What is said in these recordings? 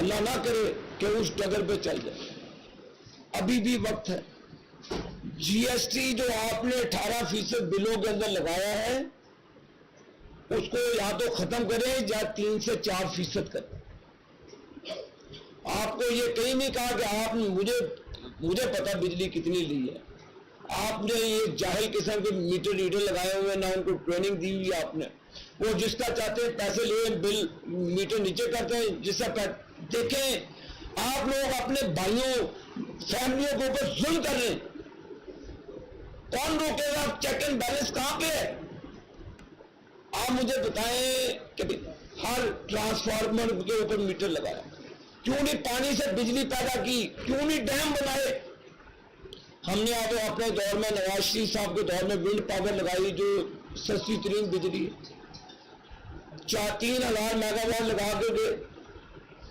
اللہ نہ کرے کہ اس ڈگر پہ چل جائے. ابھی بھی وقت ہے. جی ایس ٹی جو آپ نے 18% بلوں کے اندر لگایا ہے اس کو یا تو ختم کریں یا 3 سے 4% کریں. آپ کو یہ کہیں نہیں کہا کہ آپ مجھے پتا بجلی کتنی لی ہے. آپ نے یہ جاہل قسم کے میٹر ریڈر لگائے ہوئے, نہ ان کو ٹریننگ دی ہوئی. آپ نے وہ جس کا چاہتے ہیں پیسے لیں, بل میٹر نیچے کرتے ہیں جس کا. دیکھیں آپ لوگ اپنے بھائیوں فیملیوں کے اوپر ظلم کر رہے ہیں. کون روکے گا؟ چیک اینڈ بیلنس کہاں پہ ہے؟ آپ مجھے بتائیں کہ ہر ٹرانسفارمر کے اوپر میٹر لگایا, کیوں نہیں پانی سے بجلی پیدا کی, کیوں نہیں ڈیم بنائے؟ ہم نے آپ اپنے دور میں نواز شریف صاحب کے دور میں ونڈ پاور لگائی جو سستی ترین بجلی ہے, 3,000 میگا واٹ لگا کے گئے.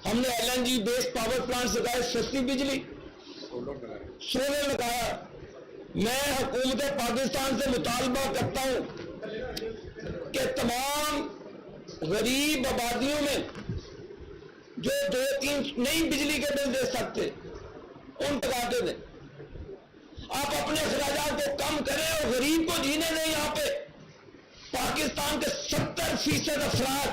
ہم نے LNG بیس پاور پلانٹ لگائے, سستی بجلی. سولر لگایا. میں حکومت پاکستان سے مطالبہ کرتا ہوں کہ تمام غریب آبادیوں میں جو 2-3 نہیں بجلی کے بل دے سکتے ان لگا کے دیں. آپ اپنے اخراجات کو کم کریں اور غریب کو جینے دیں. یہاں پہ پاکستان کے 70% افراد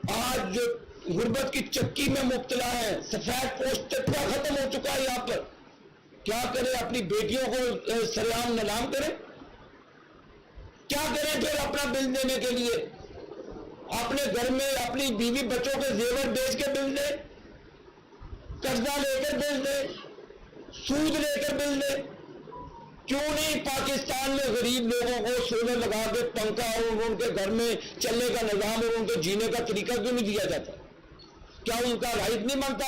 آج جو غربت کی چکی میں مبتلا ہیں, سفید پوسٹ چٹا ختم ہو چکا ہے. یہاں پر کیا کریں؟ اپنی بیٹیوں کو سریعام نیلام کریں؟ کیا کریں پھر اپنا بل دینے کے لیے؟ اپنے گھر میں اپنی بیوی بچوں کے زیور بیچ کے بل دیں, قرضہ لے کر بل دیں, سود لے کر بل دیں. کیوں نہیں پاکستان میں غریب لوگوں کو سولر لگا کے پنکھا اور ان کے گھر میں چلنے کا نظام اور ان کے جینے کا طریقہ کیوں نہیں دیا جاتا؟ کیا ان کا رائٹ نہیں بنتا؟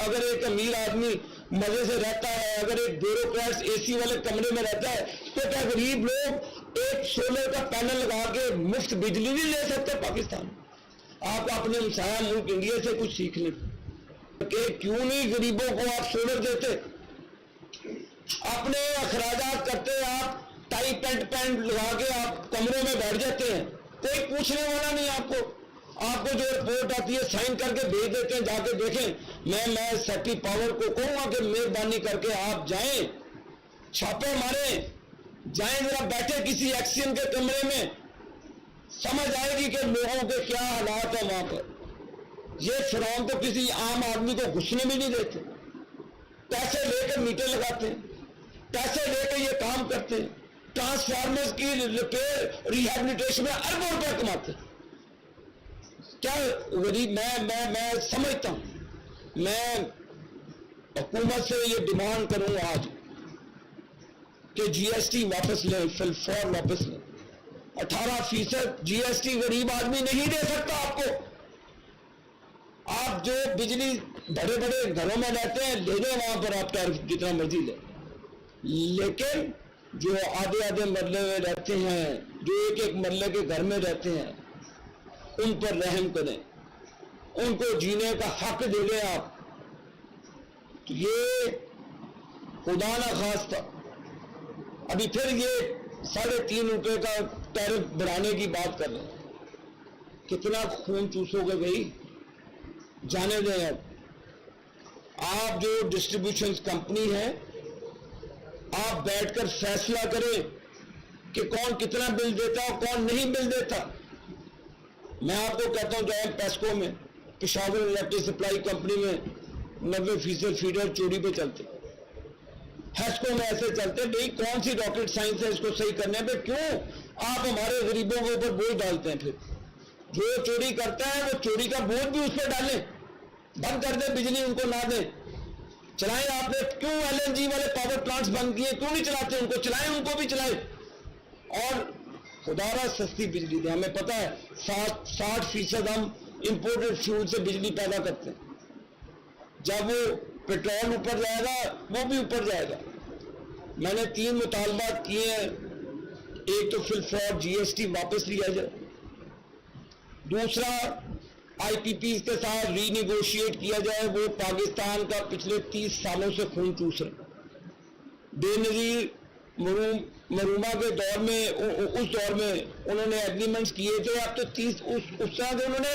اگر ایک امیر آدمی مزے سے رہتا ہے, اگر ایک بیوروکریٹ AC والے کمرے میں رہتا ہے, تو کیا غریب لوگ ایک سولر کا پینل لگا کے مفت بجلی نہیں لے سکتے پاکستان؟ آپ اپنے ہمسایہ ملک انڈیا سے کچھ سیکھ لیں کہ کیوں نہیں غریبوں کو آپ سولر دیتے؟ اپنے اخراجات کرتے, آپ ٹائی پینٹ لگا کے آپ کمروں میں بیٹھ جاتے ہیں, کوئی پوچھنے والا نہیں آپ کو. آپ کو جو رپورٹ آتی ہے سائن کر کے بھیج دیتے ہیں, جا کے دیکھیں. میں سیٹی پاور کو کہوں گا کہ مہربانی کر کے آپ جائیں, چھاپے ماریں, جائیں ذرا بیٹھے کسی ایکسین کے کمرے میں, سمجھ آئے گی کہ لوگوں کے کیا حالات ہیں وہاں پر. یہ فرعون تو کسی عام آدمی کو گھسنے بھی نہیں دیتے, پیسے لے کر میٹر لگاتے ہیں, پیسے لے کے یہ کام کرتے ہیں, ٹرانسفارمرز کی ریپیئر ریہیبلیٹیشن میں اربوں روپے کماتے ہیں. کیا غریب میں سمجھتا ہوں, میں حکومت سے یہ ڈیمانڈ کروں آج کہ GST واپس لیں, فور واپس لیں. 18% GST غریب آدمی نہیں دے سکتا آپ کو. آپ جو بجلی بڑے بڑے گھروں میں رہتے ہیں لے لیں, وہاں پر آپ ٹیرف جتنا مرضی لیں, لیکن جو آدھے مرلے میں رہتے ہیں, جو ایک مرلے کے گھر میں رہتے ہیں, ان پر رحم کریں, ان کو جینے کا حق دے دیں آپ. تو یہ خدا نہ خواستہ ابھی پھر یہ 3.5 روپے کا ٹیرف بڑھانے کی بات کر رہے ہیں. کتنا خون چوسو گے بھائی, جانے دیں. آپ جو ڈسٹریبیوشن کمپنی ہے, آپ بیٹھ کر فیصلہ کریں کہ کون کتنا بل دیتا اور کون نہیں بل دیتا. میں آپ کو کہتا ہوں جائیں پیسکو میں, پشاور الیکٹرک سپلائی کمپنی میں 90% فیڈر چوری پہ چلتے, ہیسکو میں ایسے چلتے. بھائی کون سی راکٹ سائنس ہے اس کو صحیح کرنے پہ؟ کیوں آپ ہمارے غریبوں کے اوپر بوجھ ڈالتے ہیں؟ پھر جو چوری کرتا ہے وہ چوری کا بوجھ بھی اس پہ ڈالیں, بند کر دیں, بجلی ان کو نہ دیں. چلائیں. آپ نے کیوں LNG والے پاور پلانٹس بند کیے؟ کیوں نہیں چلاتے ان کو؟ چلائیں, ان کو بھی چلائیں. اور خدا را سستی بجلی دیں. ہمیں پتا ہے 60% ہم امپورٹڈ فیول سے بجلی پیدا کرتے ہیں. جب وہ پیٹرول اوپر جائے گا وہ بھی اوپر جائے گا. میں نے 3 مطالبات کیے ہیں. ایک تو فلفراڈ GST واپس لیا جائے, دوسرا IPPs کے ساتھ ری نیگوشیٹ کیا جائے. وہ پاکستان کا پچھلے 30 سالوں سے خون چوس رہے. بے نظیر مروما کے دور میں, اس دور میں انہوں نے ایگریمنٹس کیے تھے. اب تو اس طرح سے انہوں نے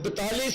42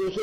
200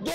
2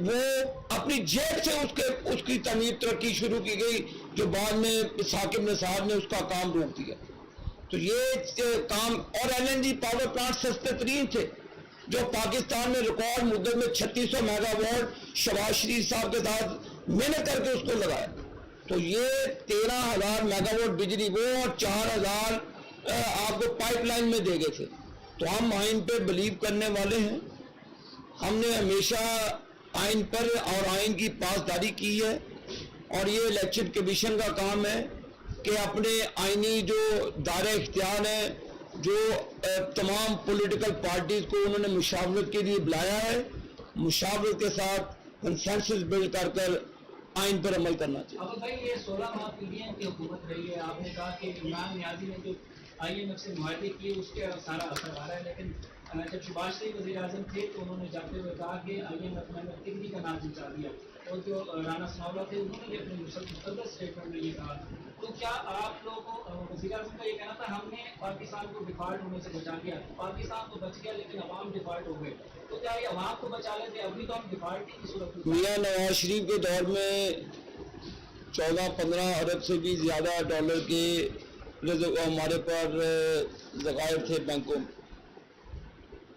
وہ اپنی جیب سے اس کی تعمیر ترقی شروع کی گئی، جو بعد میں ثاقب نثار نے اس کا کام روک دیا. تو یہ کام، اور LNG پاور پلانٹ سستے ترین تھے جو پاکستان میں ریکارڈ مدت میں 3600 میگا واٹ شہباز شریف صاحب کے ساتھ محنت کر کے اس کو لگایا. تو یہ 13,000 میگا واٹ بجلی وہ اور 4,000 آپ کو پائپ لائن میں دے گئے تھے. تو ہم آئین پہ بلیو کرنے والے ہیں. ہم نے ہمیشہ آئین پر اور آئین کی پاسداری کی ہے، اور یہ الیکشن کمیشن کا کام ہے کہ اپنے آئینی جو دائرہ اختیار ہے، جو تمام پولیٹیکل پارٹیز کو انہوں نے مشاورت کے لیے بلایا ہے، مشاورت کے ساتھ کنسنسس بلڈ کر آئین پر عمل کرنا چاہیے. اب بھائی یہ 16 ماہ PDM کی حکومت رہی ہے، آپ نے کہا کہ عمران نیازی نے جو IMF سے معاہدے کیے اس کے سارا اثر آ رہا ہے، لیکن جب شہباز شریف وزیر اعظم تھے تو انہوں نے جاتے ہوئے کہا کہ IMF نے ٹکنی کا نام بچا دیا، اور جو رانا ثناءاللہ تھے انہوں نے بھی اپنے مقدس اسٹیٹمنٹ میں یہ کہا. تو کیا آپ لوگوں کو وزیر اعظم کا یہ کہنا تھا ہم نے پاکستان کو ڈیفالٹ ہونے سے بچا دیا، پاکستان تو بچ گیا لیکن عوام ڈیفالٹ ہو گئے، تو کیا یہ عوام کو بچا لیتے؟ ابھی تو ہم ڈیفالٹ کی صورت میں. میاں نواز شریف کے دور میں 14-15 ارب سے بھی زیادہ ڈالر کے ہمارے پر ذخائر تھے بینکوں میں،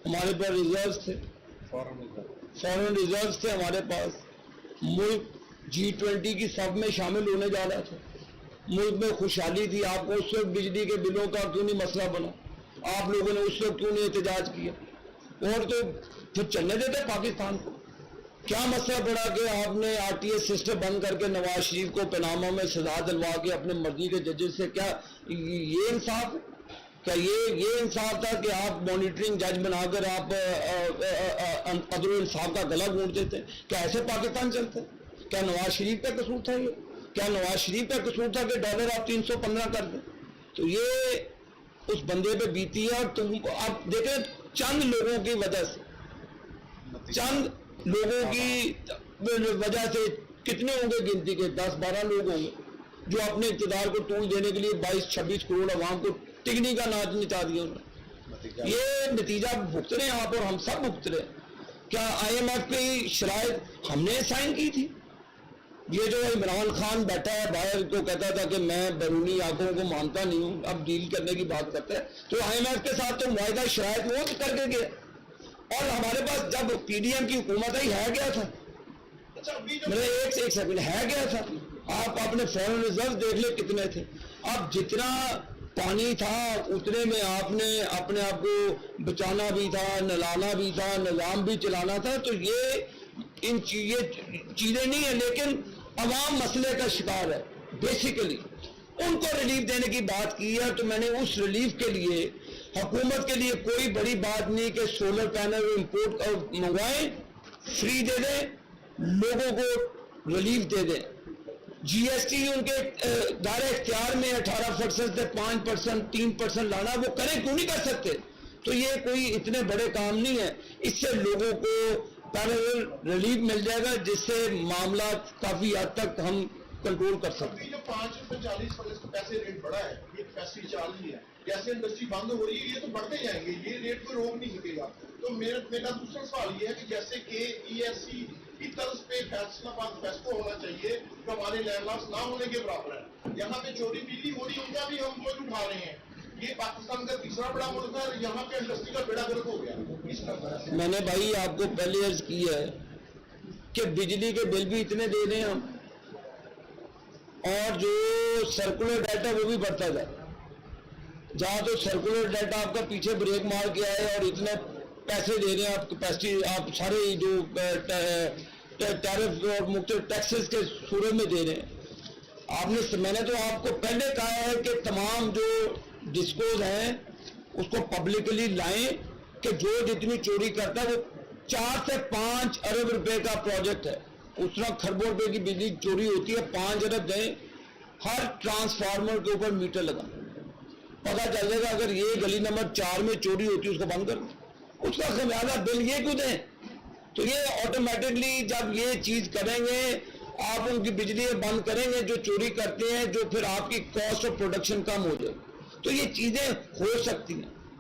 ہمارے پاس ریزروز تھے، فورن ریزروز تھے ہمارے پاس. ملک G20 کی سب میں شامل ہونے جا رہا تھا، ملک میں خوشحالی تھی. آپ کو اس وقت بجلی کے بلوں کا کیوں نہیں مسئلہ بنا؟ آپ لوگوں نے اس وقت کیوں نہیں احتجاج کیا؟ اور تو پھر چلنے دیتے پاکستان کو. کیا مسئلہ پڑا کہ آپ نے RTS سسٹم بند کر کے نواز شریف کو پاناما میں سزا دلوا کے اپنے مرضی کے ججز سے؟ کیا یہ انصاف ہے؟ کیا یہ انصاف تھا کہ آپ مانیٹرنگ جج بنا کر آپ قدر و انصاف کا گلا گھونٹ دیتے؟ کیا ایسے پاکستان چلتا ہے؟ کیا نواز شریف کا قصور تھا یہ؟ کیا نواز شریف کا قصور تھا کہ ڈالر آپ 315 کر دیں؟ تو یہ اس بندے پہ بیتی ہے. اور تم آپ دیکھیں چند لوگوں کی وجہ سے، چند لوگوں کی وجہ سے کتنے ہوں گے گنتی کے؟ 10-12 لوگ ہوں گے جو اپنے اقتدار کو ٹول دینے کے لیے 22-26 کروڑ عوام کو ٹکنی کا ناچ نچا دیا انہوں نے. یہ نتیجہ بھگت رہے ہیں آپ اور ہم سب بھگت رہے ہیں. کیا IMF کی شرائط ہم نے سائن کی تھی؟ یہ جو عمران خان بیٹھا ہے باہر کو کہتا تھا کہ میں بیرونی آنکھوں کو مانتا نہیں ہوں، اب ڈیل کرنے کی بات کرتا ہے. تو IMF کے ساتھ تو معاہدہ شرائط وہ کر کے گیا، اور ہمارے پاس جب PDM کی حکومت آئی ہے گیا تھا. میرے ایک سیکنڈ ہے گیا تھا. آپ اپنے فورن ریزرو دیکھ لیں کتنے تھے. اب جتنا پانی تھا اتنے میں آپ نے اپنے آپ کو بچانا بھی تھا، نلانا بھی تھا، نظام بھی چلانا تھا. تو یہ چیزیں نہیں ہیں، لیکن عوام مسئلے کا شکار ہے. بیسیکلی ان کو ریلیف دینے کی بات کی ہے. تو میں نے اس ریلیف کے لیے حکومت کے لیے کوئی بڑی بات نہیں کہ سولر پینل امپورٹ منگوائیں، فری دے دیں، لوگوں کو ریلیف دے دیں. GST ان کے دائرہ اختیار میں 18% سے 5%، 3% لانا، وہ کریں کیوں نہیں کر سکتے؟ تو یہ کوئی اتنے بڑے کام نہیں ہے. اس سے لوگوں کو پیرالل ریلیف مل جائے گا جس سے معاملات کافی حد تک ہم کنٹرول کر سکتے ہیں. جو 5 پیسے ریٹ بڑھا ہے، یہ کیپیسٹی چل رہی ہے، جیسے انڈسٹری بند ہو رہی ہے یہ تو بڑھتے جائیں گے، یہ ریٹ کو روک نہیں سکے گا. تو میرا دوسرا سوال یہ ہے کہ جیسے کہ ESC کی طرز پہ فیصلہ باد فیسکو ہونا چاہیے جو ہمارے لینڈ لاس نہ ہونے کے برابر ہے. یہاں پہ چوری بجلی ہو رہی ہے، ان کا بھی ہم بوجھ اٹھا رہے ہیں. یہ پاکستان کا تیسرا بڑا ملک ہے، یہاں پہ انڈسٹری کا بیڑا گرک ہو گیا. اس کا میں نے بھائی آپ کو پہلے عرض کی ہے کہ بجلی کے بل بھی اتنے دے رہے ہیں ہم، اور جو سرکولر ڈیٹا وہ بھی بڑھتا جائے. جہاں تو سرکولر ڈیٹا آپ کا پیچھے بریک مار کے آئے اور اتنے پیسے دے رہے ہیں آپ کیپیسٹی، آپ سارے جو ٹیرف اور مختلف ٹیکسز کے صورت میں دے رہے ہیں. میں نے تو آپ کو پہلے کہا ہے کہ تمام جو ڈسکوز ہیں اس کو پبلکلی لائیں کہ جو جتنی چوری کرتا ہے وہ 4 سے 5 ارب روپے کا پروجیکٹ ہے. اس طرح کھربوں روپے کی بجلی چوری ہوتی ہے، 5 ارب دیں ہر ٹرانسفارمر کے اوپر میٹر لگا، پتہ چل جائے گا. اگر یہ گلی نمبر 4 میں چوری ہوتی ہے اس کو بند کر دیں، اس کا خمیازہ بل یہ کیوں دیں؟ تو یہ آٹومیٹکلی جب یہ چیز کریں گے آپ ان کی بجلی بند کریں گے جو چوری کرتے ہیں، جو پھر آپ کی کاسٹ آف پروڈکشن کم ہو جائے. تو یہ چیزیں ہو سکتی ہیں.